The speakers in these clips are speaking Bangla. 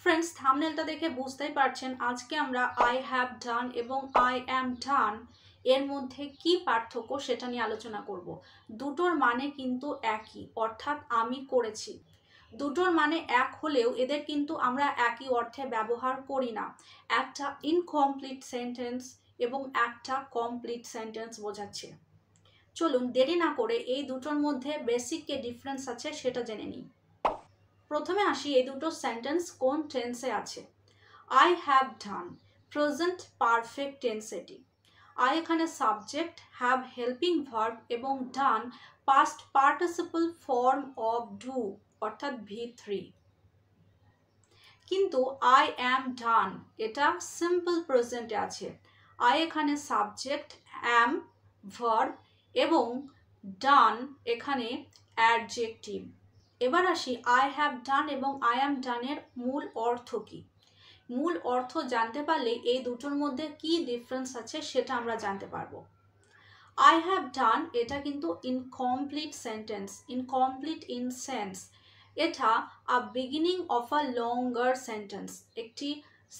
ফ্রেন্ডস, থাম্বনেলটা দেখে বুঝতেই পারছেন আজকে আমরা আই হ্যাভ ডান এবং আই অ্যাম ডান এর মধ্যে কি পার্থক্য সেটা নিয়ে আলোচনা করব। দুটোর মানে কিন্তু একই, অর্থাৎ আমি করেছি। দুটোর মানে এক হলেও এদের কিন্তু আমরা একই অর্থে ব্যবহার করি না। একটা ইনকমপ্লিট সেন্টেন্স এবং একটা কমপ্লিট সেন্টেন্স বোঝাচ্ছে। চলুন দেরি না করে এই দুটোর মধ্যে বেসিক যে ডিফারেন্স আছে সেটা জেনে নিই। প্রথমে আসি এই দুটো সেন্টেন্স কোন টেন্সে আছে। I have done present perfect tense এটি। আই এখানে সাবজেক্ট, হ্যাভ হেল্পিং ভার্ব এবং done past participle form of do অর্থাৎ V3। কিন্তু আই অ্যাম ডান এটা সিম্পল প্রেজেন্টে আছে। আই এখানে সাবজেক্ট, অ্যাম ভার্ব এবং ডান এখানে অ্যাডজেক্টিভ। এবার আসি আই হ্যাভ ডান এবং আই অ্যাম ডানের মূল অর্থ কি। মূল অর্থ জানতে পারলে এই দুটোর মধ্যে কি ডিফারেন্স আছে সেটা আমরা জানতে পারবো। আই হ্যাভ ডান এটা কিন্তু incomplete sentence, incomplete in sense এটা beginning of a longer sentence. একটি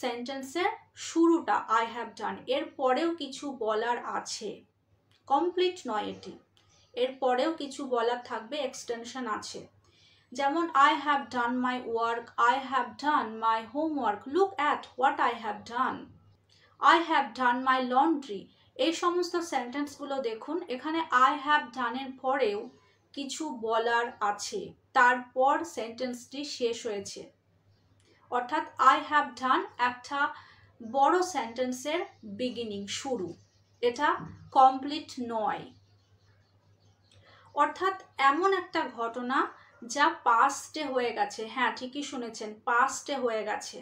সেন্টেন্সের শুরুটা আই হ্যাভ ডান, এর পরেও কিছু বলার আছে, কমপ্লিট নয় এটি। এর পরেও কিছু বলার থাকবে, এক্সটেনশন আছে। যেমন I have done my work, I have done my homework, look at what I have done, I have done my laundry. এই সমস্ত সেন্টেন্সগুলো দেখুন, এখানে আই হ্যাভ ডানের পরেও কিছু বলার আছে, তারপর সেন্টেন্সটি শেষ হয়েছে। অর্থাৎ আই হ্যাভ ডান একটা বড় সেন্টেন্সের বিগিনিং, শুরু, এটা কমপ্লিট নয়। অর্থাৎ এমন একটা ঘটনা যা পাস্টে হয়ে গেছে। হ্যাঁ, ঠিকই শুনেছেন, পাস্টে হয়ে গেছে।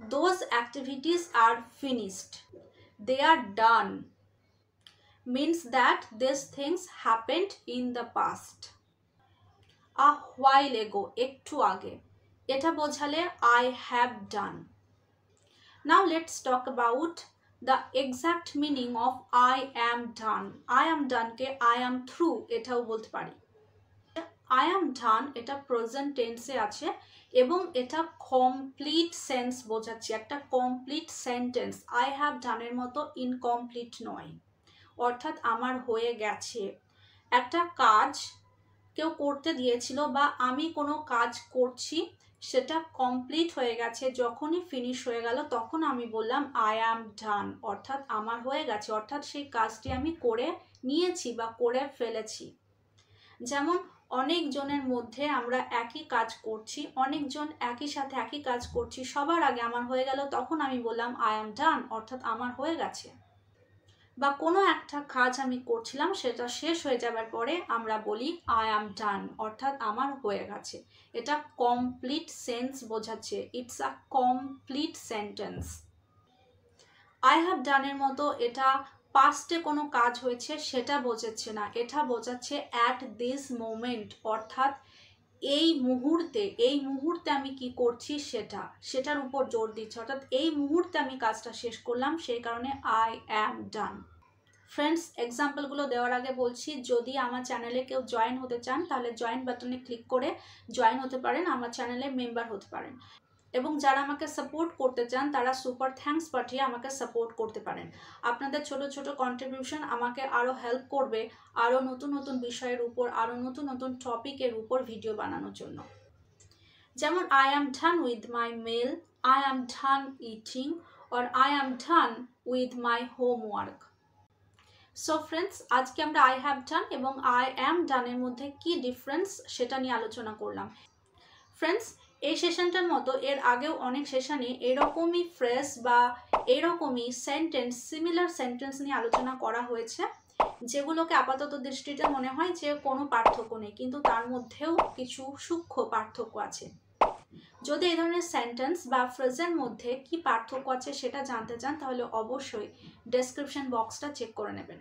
Those activities are finished, they are done, means that these things happened in the past. A while ago, একটু আগে, এটা বোঝালে I have done. Now let's talk about the exact meaning of I am done. I am done K I am through এটাও বলতে পারি। I am done এটা প্রেজেন্ট টেন্সে আছে এবং এটা কমপ্লিট সেন্স বোঝাচ্ছে, একটা কমপ্লিট সেন্টেন্স। আই হ্যাভ ডানের মতো ইনকমপ্লিট নয়, অর্থাৎ আমার হয়ে গেছে। একটা কাজ কেউ করতে দিয়েছিল বা আমি কোনো কাজ করছি, সেটা কমপ্লিট হয়ে গেছে, যখনই ফিনিশ হয়ে গেল তখন আমি বললাম আই অ্যাম ডান, অর্থাৎ আমার হয়ে গেছে, অর্থাৎ সেই কাজটি আমি করে নিয়েছি বা করে ফেলেছি। যেমন অনেকজনের মধ্যে আমরা একই কাজ করছি, অনেকজন একই সাথে একই কাজ করছি, সবার আগে আমার হয়ে গেল, তখন আমি বললাম আই অ্যাম ডান, অর্থাৎ আমার হয়ে গেছে। বা কোনো একটা কাজ আমি করছিলাম, সেটা শেষ হয়ে যাবার পরে আমরা বলি আই অ্যাম ডান, অর্থাৎ আমার হয়ে গেছে। এটা কমপ্লিট সেন্স বোঝাচ্ছে, it's a complete sentence. I have ডানের মতো এটা পাস্টে কোনো কাজ হয়েছে সেটা বোঝাচ্ছে না, এটা বোঝাচ্ছে অ্যাট দিস মোমেন্ট, অর্থাৎ এই মুহূর্তে আমি কি করছি সেটার উপর জোর দিচ্ছে, অর্থাৎ এই মুহূর্তে আমি কাজটা শেষ করলাম, সেই কারণে আই অ্যাম ডান। ফ্রেন্ডস, এক্সাম্পলগুলো দেওয়ার আগে বলছি, যদি আমার চ্যানেলে কেউ জয়েন হতে চান তাহলে জয়েন বাটনে ক্লিক করে জয়েন হতে পারেন, আমার চ্যানেলে মেম্বার হতে পারেন। এবং যারা আমাকে সাপোর্ট করতে চান তারা সুপার থ্যাঙ্কস পাঠিয়ে আমাকে সাপোর্ট করতে পারেন। আপনাদের ছোট ছোট কন্ট্রিবিউশন আমাকে আরও হেল্প করবে আরও নতুন নতুন বিষয়ের উপর, আরও নতুন নতুন টপিকের উপর ভিডিও বানানোর জন্য। যেমন I am done with my meal, I am done eating, or I am done with my homework. So friends, আজকে আমরা আই হ্যাভ ডান এবং আই অ্যাম ডানের মধ্যে কি ডিফারেন্স সেটা নিয়ে আলোচনা করলাম। ফ্রেন্ডস, এই সেশনটার মতো এর আগেও অনেক সেশনে এরকমই ফ্রেজ বা এরকমই সেন্টেন্স, সিমিলার সেন্টেন্স নিয়ে আলোচনা করা হয়েছে, যেগুলোকে আপাতত দৃষ্টিতে মনে হয় যে কোনো পার্থক্য নেই, কিন্তু তার মধ্যেও কিছু সূক্ষ্ম পার্থক্য আছে। যদি এই ধরনের সেন্টেন্স বা ফ্রেজের মধ্যে কি পার্থক্য আছে সেটা জানতে চান তাহলে অবশ্যই ডেসক্রিপশন বক্সটা চেক করে নেবেন।